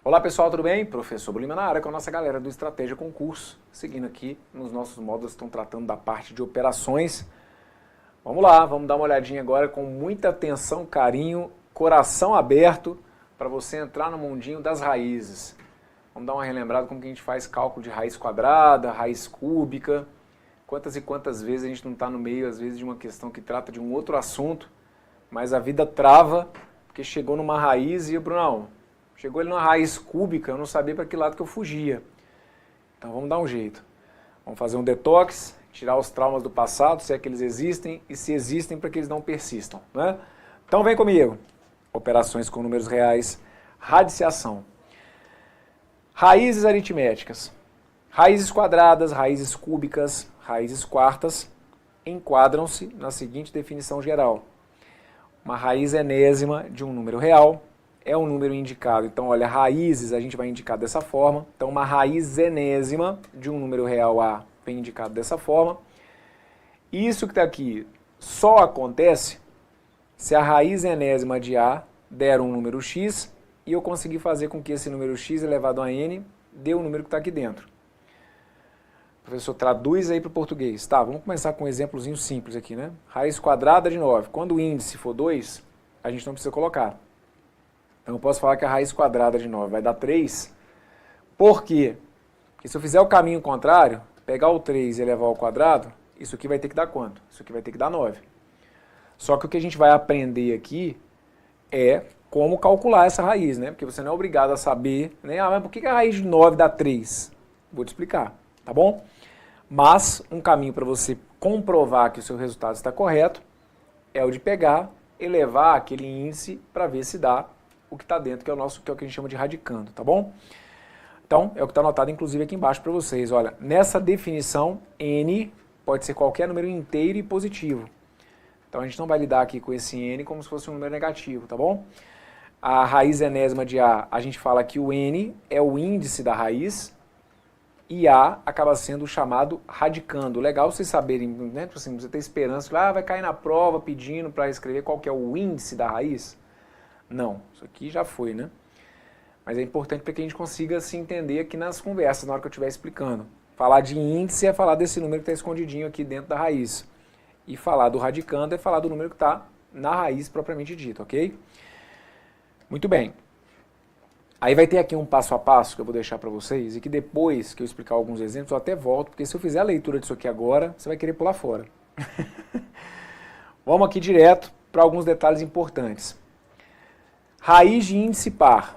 Olá pessoal, tudo bem? Professor Bolima na área com a nossa galera do Estratégia Concurso. Seguindo aqui nos nossos módulos, estão tratando da parte de operações. Vamos lá, vamos dar uma olhadinha agora com muita atenção, carinho, coração aberto para você entrar no mundinho das raízes. Vamos dar uma relembrada como que a gente faz cálculo de raiz quadrada, raiz cúbica. Quantas e quantas vezes a gente não está no meio, às vezes, de uma questão que trata de um outro assunto, mas a vida trava porque chegou numa raiz e, Brunão, chegou ele numa raiz cúbica, eu não sabia para que lado que eu fugia. Então vamos dar um jeito. Vamos fazer um detox, tirar os traumas do passado, se é que eles existem, e se existem, para que eles não persistam, né? Então vem comigo. Operações com números reais, radiciação. Raízes aritméticas. Raízes quadradas, raízes cúbicas, raízes quartas enquadram-se na seguinte definição geral. Uma raiz enésima de um número real é um número indicado. Então, olha, raízes a gente vai indicar dessa forma. Então, uma raiz enésima de um número real A vem indicado dessa forma. Isso que está aqui só acontece se a raiz enésima de A der um número x e eu conseguir fazer com que esse número x elevado a n dê o número que está aqui dentro. O professor traduz aí para o português. Tá, vamos começar com um exemplozinho simples aqui, né? Raiz quadrada de 9. Quando o índice for 2, a gente não precisa colocar. Então eu posso falar que a raiz quadrada de 9 vai dar 3. Por quê? Porque se eu fizer o caminho contrário, pegar o 3 e elevar ao quadrado, isso aqui vai ter que dar quanto? Isso aqui vai ter que dar 9. Só que o que a gente vai aprender aqui é como calcular essa raiz, né? Porque você não é obrigado a saber, né? Ah, mas por que a raiz de 9 dá 3? Vou te explicar, tá bom? Mas um caminho para você comprovar que o seu resultado está correto é o de pegar, elevar aquele índice para ver se dá o que está dentro, que é o que a gente chama de radicando, tá bom? Então, é o que está anotado inclusive aqui embaixo para vocês. Olha, nessa definição, n pode ser qualquer número inteiro e positivo. Então a gente não vai lidar aqui com esse n como se fosse um número negativo, tá bom? A raiz enésima de a gente fala que o n é o índice da raiz, e A acaba sendo o chamado radicando. Legal vocês saberem, né? Assim, você ter esperança que vai cair na prova pedindo para escrever qual que é o índice da raiz. Não, isso aqui já foi, né? Mas é importante para que a gente consiga se entender aqui nas conversas, na hora que eu estiver explicando. Falar de índice é falar desse número que está escondidinho aqui dentro da raiz. E falar do radicando é falar do número que está na raiz propriamente dito, ok? Muito bem. Aí vai ter aqui um passo a passo que eu vou deixar para vocês e que depois que eu explicar alguns exemplos eu até volto, porque se eu fizer a leitura disso aqui agora, você vai querer pular fora. Vamos aqui direto para alguns detalhes importantes. Raiz de índice par.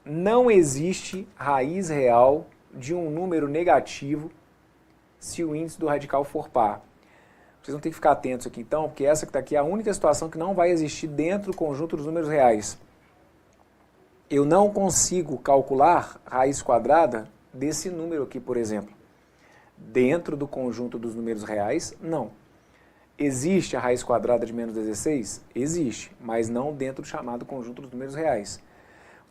Não existe raiz real de um número negativo se o índice do radical for par. Vocês vão ter que ficar atentos aqui então, porque essa que está aqui é a única situação que não vai existir dentro do conjunto dos números reais. Eu não consigo calcular raiz quadrada desse número aqui, por exemplo. Dentro do conjunto dos números reais, não. Existe a raiz quadrada de menos 16? Existe, mas não dentro do chamado conjunto dos números reais.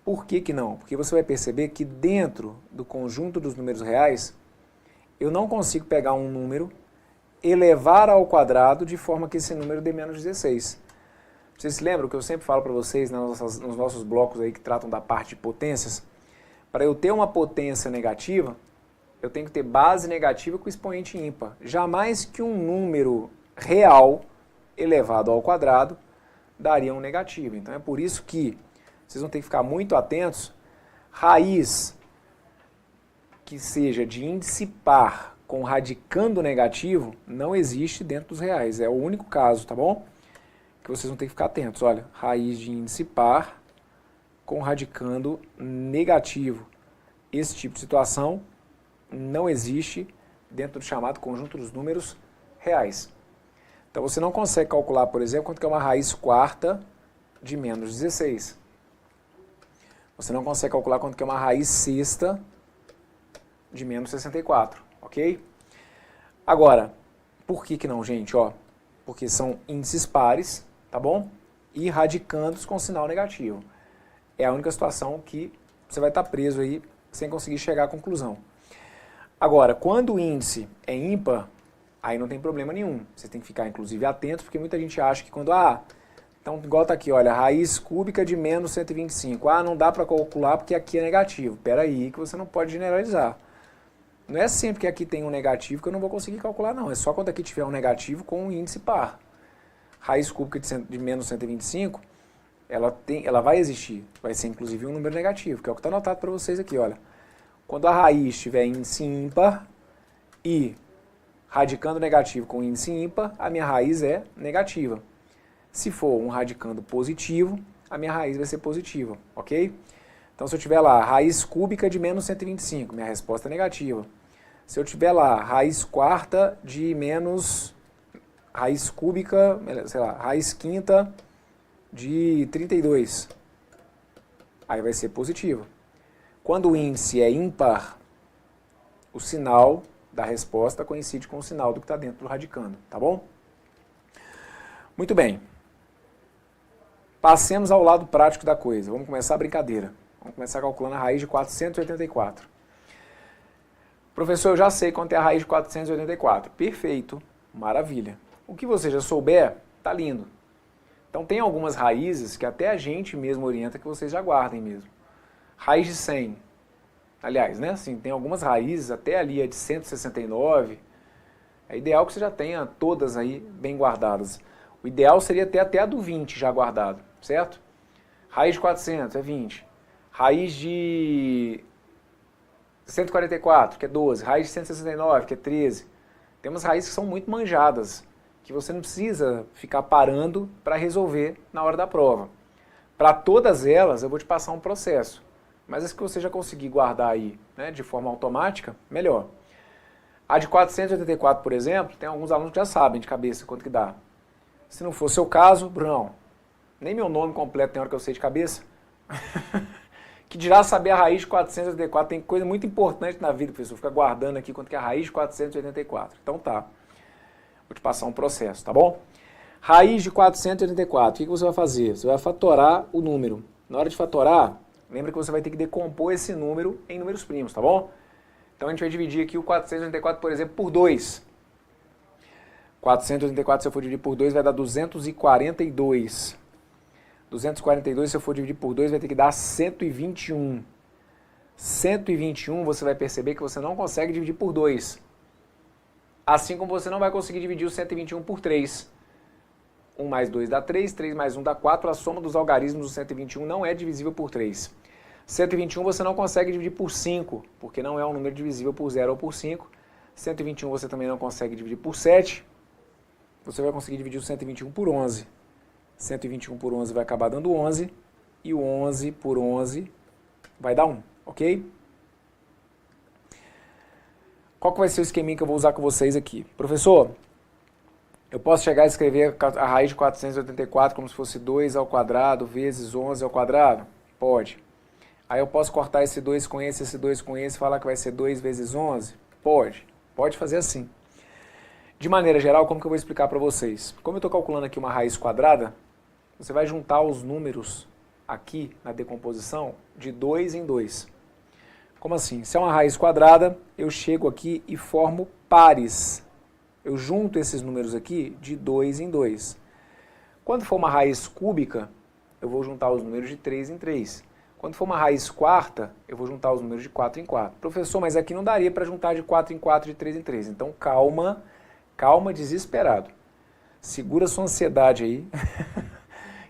Por que que não? Porque você vai perceber que dentro do conjunto dos números reais, eu não consigo pegar um número, elevar ao quadrado de forma que esse número dê menos 16. Vocês se lembram que eu sempre falo para vocês nos nossos blocos aí que tratam da parte de potências? Para eu ter uma potência negativa, eu tenho que ter base negativa com expoente ímpar. Jamais que um número real elevado ao quadrado daria um negativo. Então é por isso que vocês vão ter que ficar muito atentos. Raiz que seja de índice par com radicando negativo não existe dentro dos reais. É o único caso, tá bom? Que vocês vão ter que ficar atentos. Olha, raiz de índice par com radicando negativo. Esse tipo de situação não existe dentro do chamado conjunto dos números reais. Então você não consegue calcular, por exemplo, quanto que é uma raiz quarta de menos 16. Você não consegue calcular quanto que é uma raiz sexta de menos 64, ok? Agora, por que que não, gente? Ó, porque são índices pares, tá bom? E radicandos com sinal negativo. É a única situação que você vai estar preso aí sem conseguir chegar à conclusão. Agora, quando o índice é ímpar, aí não tem problema nenhum. Você tem que ficar, inclusive, atento, porque muita gente acha que quando Então, igual tá aqui, olha, raiz cúbica de menos 125. Ah, não dá para calcular porque aqui é negativo. Espera aí que você não pode generalizar. Não é sempre que aqui tem um negativo que eu não vou conseguir calcular, não. É só quando aqui tiver um negativo com um índice par. Raiz cúbica de menos 125, ela vai existir. Vai ser, inclusive, um número negativo, que é o que está anotado para vocês aqui, olha. Quando a raiz tiver índice ímpar e radicando negativo com índice ímpar, a minha raiz é negativa. Se for um radicando positivo, a minha raiz vai ser positiva, ok? Então, se eu tiver lá raiz cúbica de menos 125, minha resposta é negativa. Se eu tiver lá raiz quarta de menos, raiz cúbica, sei lá, raiz quinta de 32, aí vai ser positiva. Quando o índice é ímpar, o sinal da resposta coincide com o sinal do que está dentro do radicando, tá bom? Muito bem. Passemos ao lado prático da coisa. Vamos começar a brincadeira. Vamos começar calculando a raiz de 484. Professor, eu já sei quanto é a raiz de 484. Perfeito, maravilha. O que você já souber, tá lindo. Então tem algumas raízes que até a gente mesmo orienta que vocês já guardem mesmo. Raiz de 100. Aliás, né? Assim, tem algumas raízes, até ali é de 169. É ideal que você já tenha todas aí bem guardadas. O ideal seria ter até a do 20 já guardado, certo? Raiz de 400 é 20. Raiz de 144, que é 12. Raiz de 169, que é 13. Tem umas raízes que são muito manjadas, que você não precisa ficar parando para resolver na hora da prova. Para todas elas, eu vou te passar um processo. Mas as que você já conseguir guardar aí, né, de forma automática, melhor. A de 484, por exemplo, tem alguns alunos que já sabem de cabeça quanto que dá. Se não for seu caso, Brunão, nem meu nome completo tem hora que eu sei de cabeça. Que dirá saber a raiz de 484. Tem coisa muito importante na vida, professor. Fica guardando aqui quanto que é a raiz de 484. Então tá. Vou te passar um processo, tá bom? Raiz de 484. O que você vai fazer? Você vai fatorar o número. Na hora de fatorar, lembra que você vai ter que decompor esse número em números primos, tá bom? Então a gente vai dividir aqui o 484, por exemplo, por 2. 484, se eu for dividir por 2, vai dar 242. 242, se eu for dividir por 2, vai ter que dar 121. 121, você vai perceber que você não consegue dividir por 2. Assim como você não vai conseguir dividir o 121 por 3. 1 mais 2 dá 3, 3 mais 1 dá 4. A soma dos algarismos do 121 não é divisível por 3. 121 você não consegue dividir por 5, porque não é um número divisível por 0 ou por 5. 121 você também não consegue dividir por 7. Você vai conseguir dividir o 121 por 11. 121 por 11 vai acabar dando 11. E o 11 por 11 vai dar 1, ok? Qual que vai ser o esqueminha que eu vou usar com vocês aqui? Professor, eu posso chegar a escrever a raiz de 484 como se fosse 2 ao quadrado vezes 11 ao quadrado? Pode. Aí eu posso cortar esse 2 com esse 2 com esse e falar que vai ser 2 vezes 11? Pode. Pode fazer assim. De maneira geral, como que eu vou explicar para vocês? Como eu estou calculando aqui uma raiz quadrada, você vai juntar os números aqui na decomposição de 2 em 2. Como assim? Se é uma raiz quadrada, eu chego aqui e formo pares. Eu junto esses números aqui de 2 em 2. Quando for uma raiz cúbica, eu vou juntar os números de 3 em 3. Quando for uma raiz quarta, eu vou juntar os números de 4 em 4. Professor, mas aqui não daria para juntar de 4 em 4, de 3 em 3. Então calma, calma, desesperado. Segura sua ansiedade aí,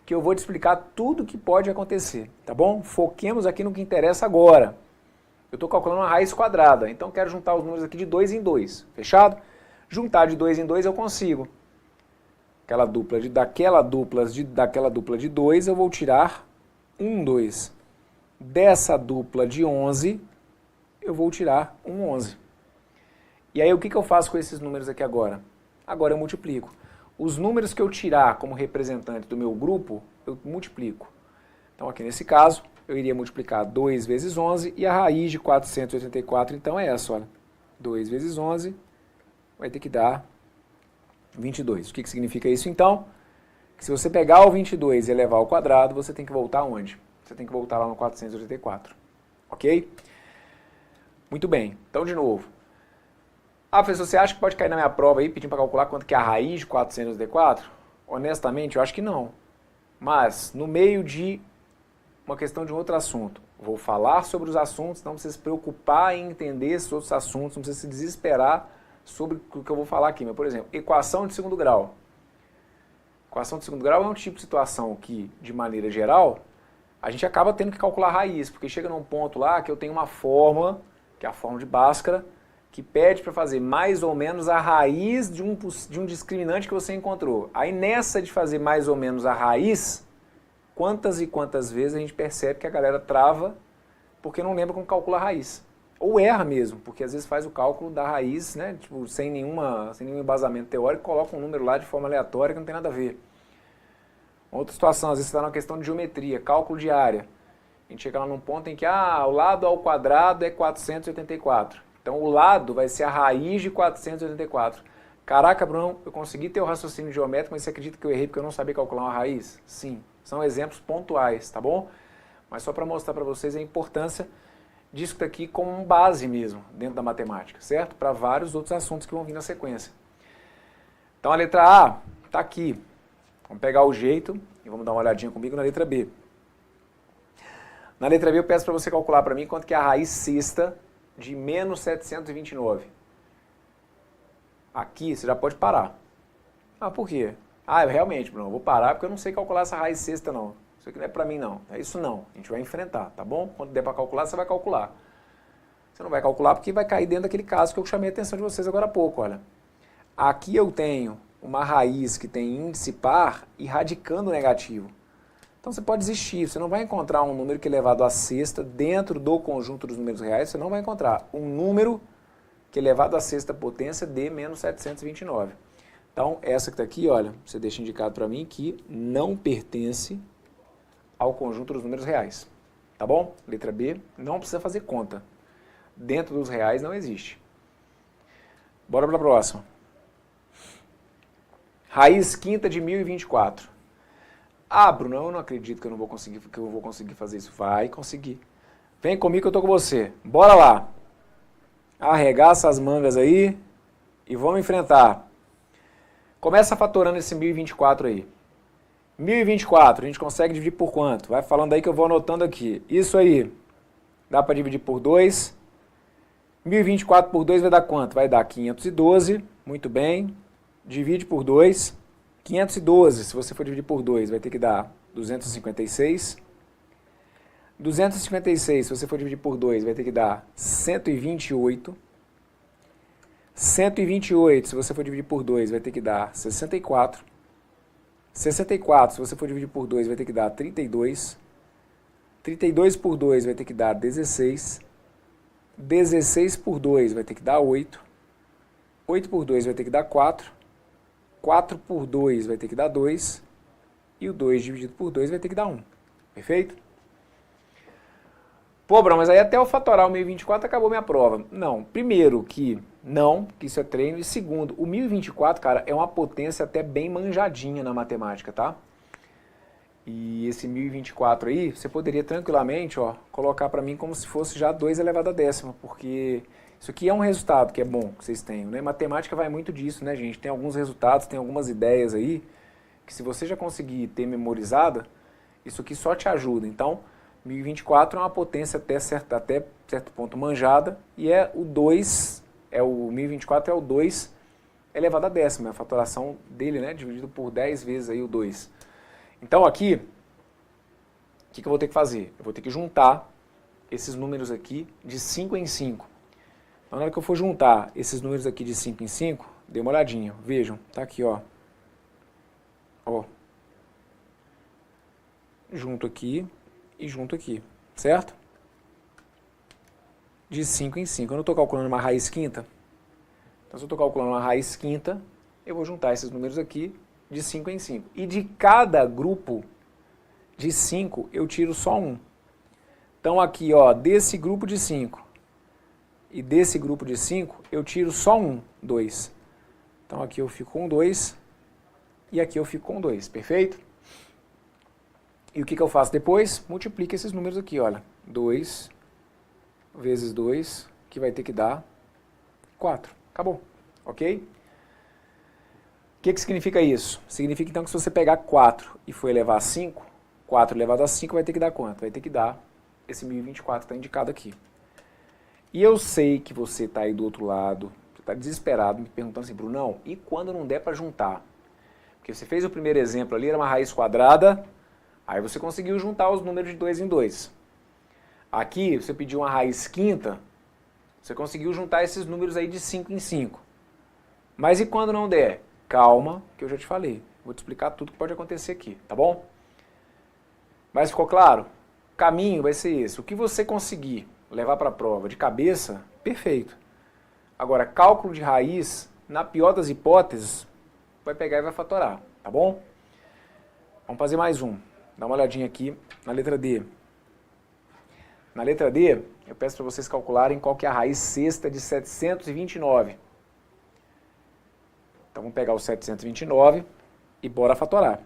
que eu vou te explicar tudo o que pode acontecer, tá bom? Foquemos aqui no que interessa agora. Eu estou calculando uma raiz quadrada, então quero juntar os números aqui de 2 em 2, fechado? Juntar de 2 em 2 eu consigo. Daquela dupla de 2 eu vou tirar 2. Dessa dupla de 11 eu vou tirar 11. E aí o que eu faço com esses números aqui agora? Agora eu multiplico. Os números que eu tirar como representante do meu grupo, eu multiplico. Então aqui nesse caso, eu iria multiplicar 2 vezes 11 e a raiz de 484 então é essa, olha. 2 vezes 11 vai ter que dar 22. O que significa isso então? Que se você pegar o 22 e elevar ao quadrado, você tem que voltar onde? Você tem que voltar lá no 484. Ok? Muito bem. Então, de novo. Ah, professor, você acha que pode cair na minha prova aí, pedindo para calcular quanto que é a raiz de 484? Honestamente, eu acho que não. Mas, no meio de uma questão de um outro assunto, vou falar sobre os assuntos, não precisa se preocupar em entender esses outros assuntos, não precisa se desesperar sobre o que eu vou falar aqui. Mas, por exemplo, equação de segundo grau. Equação de segundo grau é um tipo de situação que, de maneira geral, a gente acaba tendo que calcular a raiz, porque chega num ponto lá que eu tenho uma fórmula, que é a fórmula de Bhaskara, que pede para fazer mais ou menos a raiz de um discriminante que você encontrou. Aí nessa de fazer mais ou menos a raiz, quantas e quantas vezes a gente percebe que a galera trava porque não lembra como calcula a raiz. Ou erra mesmo, porque às vezes faz o cálculo da raiz, né, tipo, sem nenhum embasamento teórico, coloca um número lá de forma aleatória que não tem nada a ver. Outra situação, às vezes você está numa questão de geometria, cálculo de área. A gente chega lá num ponto em que o lado ao quadrado é 484. Então o lado vai ser a raiz de 484. Caraca, Bruno, eu consegui ter o raciocínio geométrico, mas você acredita que eu errei porque eu não sabia calcular uma raiz? Sim, são exemplos pontuais, tá bom? Mas só para mostrar para vocês a importância disso daqui como base mesmo, dentro da matemática, certo? Para vários outros assuntos que vão vir na sequência. Então a letra A está aqui. Vamos pegar o jeito e vamos dar uma olhadinha comigo na letra B. Na letra B eu peço para você calcular para mim quanto que é a raiz sexta de menos 729. Aqui você já pode parar. Por quê? Realmente, Bruno, eu vou parar porque eu não sei calcular essa raiz sexta não. Isso aqui não é para mim não. É isso não. A gente vai enfrentar, tá bom? Quando der para calcular, você vai calcular. Você não vai calcular porque vai cair dentro daquele caso que eu chamei a atenção de vocês agora há pouco, olha. Aqui eu tenho uma raiz que tem índice par e radicando negativo. Então você pode desistir, você não vai encontrar um número que é elevado à sexta dentro do conjunto dos números reais, você não vai encontrar um número que é elevado à sexta potência de menos 729. Então essa que está aqui, olha, você deixa indicado para mim que não pertence ao conjunto dos números reais. Tá bom? Letra B, não precisa fazer conta. Dentro dos reais não existe. Bora para a próxima. Raiz quinta de 1024. Bruno, eu não acredito que eu vou conseguir fazer isso. Vai conseguir. Vem comigo que eu tô com você. Bora lá. Arregaça as mangas aí e vamos enfrentar. Começa fatorando esse 1024 aí. 1024, a gente consegue dividir por quanto? Vai falando aí que eu vou anotando aqui. Isso aí, dá para dividir por 2. 1024 por 2 vai dar quanto? Vai dar 512, muito bem. Divide por 2. 512, se você for dividir por 2, vai ter que dar 256. 256, se você for dividir por 2, vai ter que dar 128. 128, se você for dividir por 2, vai ter que dar 64. 64, se você for dividir por 2, vai ter que dar 32. 32 por 2 vai ter que dar 16. 16 por 2 vai ter que dar 8. 8 por 2 vai ter que dar 4. 4 por 2 vai ter que dar 2. E o 2 dividido por 2 vai ter que dar 1. Perfeito? Pô, Bruno, mas aí até eu fatorar o 1024 acabou minha prova. Não. Primeiro que isso é treino. E segundo, o 1024, cara, é uma potência até bem manjadinha na matemática, tá? E esse 1024 aí, você poderia tranquilamente, ó, colocar para mim como se fosse já 2 elevado à décima, porque isso aqui é um resultado que é bom que vocês tenham, né? Matemática vai muito disso, né, gente? Tem alguns resultados, tem algumas ideias aí, que se você já conseguir ter memorizada, isso aqui só te ajuda. Então, 1024 é uma potência até certo ponto manjada, e é o 2, o 1024 é o 2 elevado à décima, é a fatoração dele, né, dividido por 10 vezes aí o 2. Então aqui, o que eu vou ter que fazer? Eu vou ter que juntar esses números aqui de 5 em 5. Então, na hora que eu for juntar esses números aqui de 5 em 5, dê uma olhadinha, vejam, tá aqui, ó. Ó. Junto aqui e junto aqui, certo? De 5 em 5. Eu não estou calculando uma raiz quinta. Então, se eu estou calculando uma raiz quinta, eu vou juntar esses números aqui de 5 em 5. E de cada grupo de 5, eu tiro só um. Então, aqui, ó, desse grupo de 5 e desse grupo de 5, eu tiro só um, 2. Então, aqui eu fico com 2 e aqui eu fico com 2, perfeito? E o que eu faço depois? Multiplico esses números aqui, olha. 2 vezes 2, que vai ter que dar 4. Acabou, ok? O que significa isso? Significa então que se você pegar 4 e for elevar a 5, 4 elevado a 5 vai ter que dar quanto? Vai ter que dar esse 1024 que está indicado aqui. E eu sei que você está aí do outro lado, você está desesperado, me perguntando assim, Brunão, e quando não der para juntar? Porque você fez o primeiro exemplo ali, era uma raiz quadrada, aí você conseguiu juntar os números de 2 em 2. Aqui, você pediu uma raiz quinta, você conseguiu juntar esses números aí de 5 em 5. Mas e quando não der? Calma, que eu já te falei. Vou te explicar tudo que pode acontecer aqui, tá bom? Mas ficou claro? O caminho vai ser esse. O que você conseguir levar para a prova de cabeça, perfeito. Agora, cálculo de raiz, na pior das hipóteses, vai pegar e vai fatorar, tá bom? Vamos fazer mais um. Dá uma olhadinha aqui na letra D. Na letra D, eu peço para vocês calcularem qual que é a raiz sexta de 729. Então vamos pegar o 729 e bora fatorar.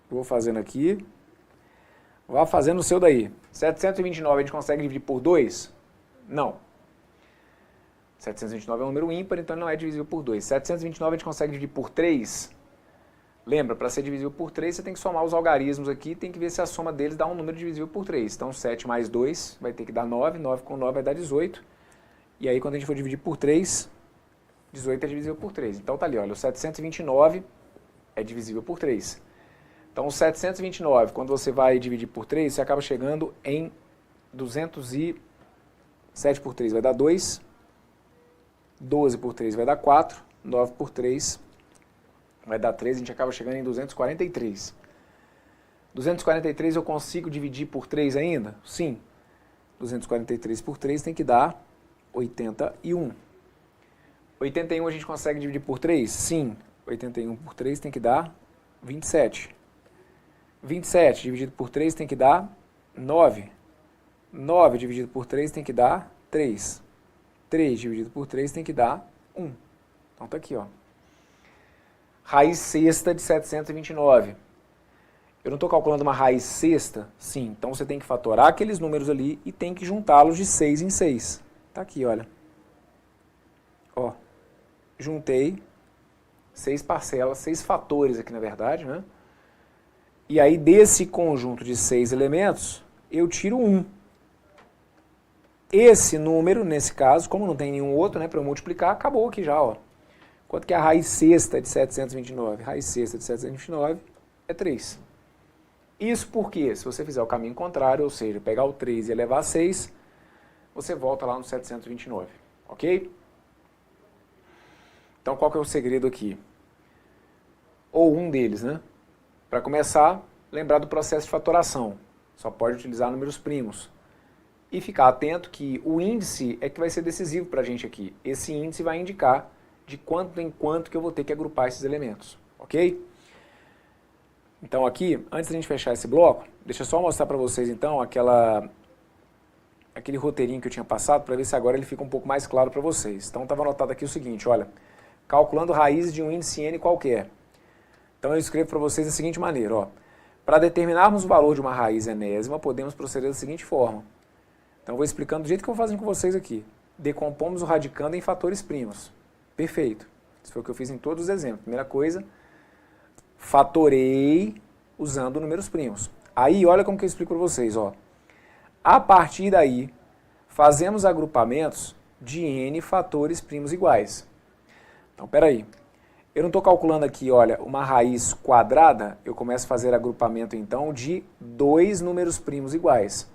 Vou fazendo aqui. Vá fazendo o seu daí. 729 a gente consegue dividir por 2? Não. 729 é um número ímpar, então não é divisível por 2. 729 a gente consegue dividir por 3? Lembra, para ser divisível por 3, você tem que somar os algarismos aqui, tem que ver se a soma deles dá um número divisível por 3. Então 7 mais 2 vai ter que dar 9, 9 com 9 vai dar 18. E aí quando a gente for dividir por 3, 18 é divisível por 3. Então tá ali, olha, o 729 é divisível por 3. Então o 729, quando você vai dividir por 3, você acaba chegando em 207 por 3 vai dar 2, 12 por 3 vai dar 4, 9 por 3 vai dar 3, a gente acaba chegando em 243. 243 eu consigo dividir por 3 ainda? Sim. 243 por 3 tem que dar 81. 81 a gente consegue dividir por 3? Sim. 81 por 3 tem que dar 27. 27 dividido por 3 tem que dar 9. 9 dividido por 3 tem que dar 3. 3 dividido por 3 tem que dar 1. Então tá aqui, ó. Raiz sexta de 729. Eu não estou calculando uma raiz sexta? Sim. Então você tem que fatorar aqueles números ali e tem que juntá-los de 6 em 6. Tá aqui, olha. Ó. Juntei 6 parcelas, 6 fatores aqui na verdade, né? E aí desse conjunto de 6 elementos, eu tiro 1. Esse número, nesse caso, como não tem nenhum outro, né, para eu multiplicar, acabou aqui já, ó. Quanto que é a raiz sexta de 729? Raiz sexta de 729 é 3. Isso porque, se você fizer o caminho contrário, ou seja, pegar o 3 e elevar a 6, você volta lá no 729, ok? Então, qual que é o segredo aqui? Ou um deles, né? Para começar, lembrar do processo de fatoração. Só pode utilizar números primos. E ficar atento que o índice é que vai ser decisivo para a gente aqui. Esse índice vai indicar de quanto em quanto que eu vou ter que agrupar esses elementos, ok? Então aqui, antes da gente fechar esse bloco, deixa eu só mostrar para vocês então aquele roteirinho que eu tinha passado, para ver se agora ele fica um pouco mais claro para vocês. Então estava anotado aqui o seguinte, olha, calculando raízes de um índice n qualquer. Então eu escrevo para vocês da seguinte maneira, ó. Para determinarmos o valor de uma raiz enésima, podemos proceder da seguinte forma. Então eu vou explicando do jeito que eu vou fazendo com vocês aqui. Decompomos o radicando em fatores primos. Perfeito. Isso foi o que eu fiz em todos os exemplos. Primeira coisa, fatorei usando números primos. Aí, olha como que eu explico para vocês, ó. A partir daí, fazemos agrupamentos de n fatores primos iguais. Então, peraí. Eu não estou calculando aqui, olha, uma raiz quadrada, eu começo a fazer agrupamento, então, de 2 números primos iguais.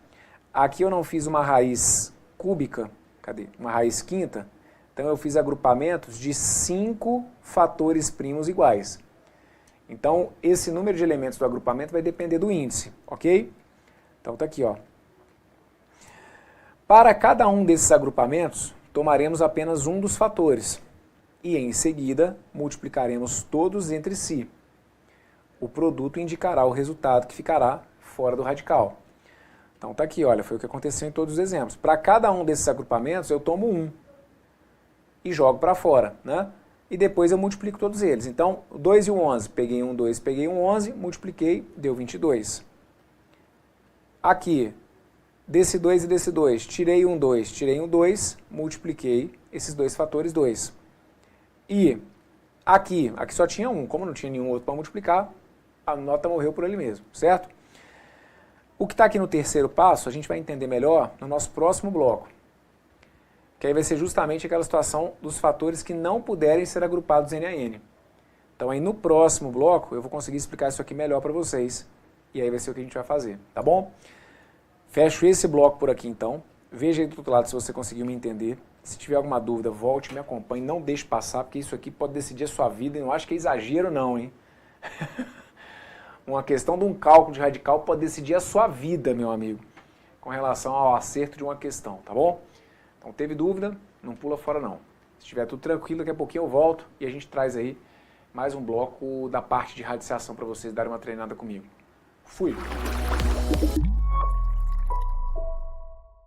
Aqui eu não fiz uma raiz cúbica, cadê? Uma raiz quinta. Então eu fiz agrupamentos de 5 fatores primos iguais. Então esse número de elementos do agrupamento vai depender do índice, ok? Então tá aqui, ó. Para cada um desses agrupamentos, tomaremos apenas um dos fatores e em seguida multiplicaremos todos entre si. O produto indicará o resultado que ficará fora do radical. Então tá aqui, olha, foi o que aconteceu em todos os exemplos. Para cada um desses agrupamentos eu tomo um e jogo para fora, né? E depois eu multiplico todos eles. Então, 2 e o 11, peguei um 2, peguei um 11, multipliquei, deu 22. Aqui, desse 2 e desse 2, tirei um 2, multipliquei esses dois fatores 2. E Aqui só tinha um, como não tinha nenhum outro para multiplicar, a nota morreu por ele mesmo, certo? O que está aqui no terceiro passo, a gente vai entender melhor no nosso próximo bloco. Que aí vai ser justamente aquela situação dos fatores que não puderem ser agrupados N a N. Então aí no próximo bloco eu vou conseguir explicar isso aqui melhor para vocês. E aí vai ser o que a gente vai fazer, tá bom? Fecho esse bloco por aqui então. Veja aí do outro lado se você conseguiu me entender. Se tiver alguma dúvida, volte, me acompanhe, não deixe passar, porque isso aqui pode decidir a sua vida e não acho que é exagero não, hein? Uma questão de um cálculo de radical pode decidir a sua vida, meu amigo, com relação ao acerto de uma questão, tá bom? Então, teve dúvida? Não pula fora não. Se estiver tudo tranquilo, daqui a pouquinho eu volto e a gente traz aí mais um bloco da parte de radiciação para vocês darem uma treinada comigo. Fui!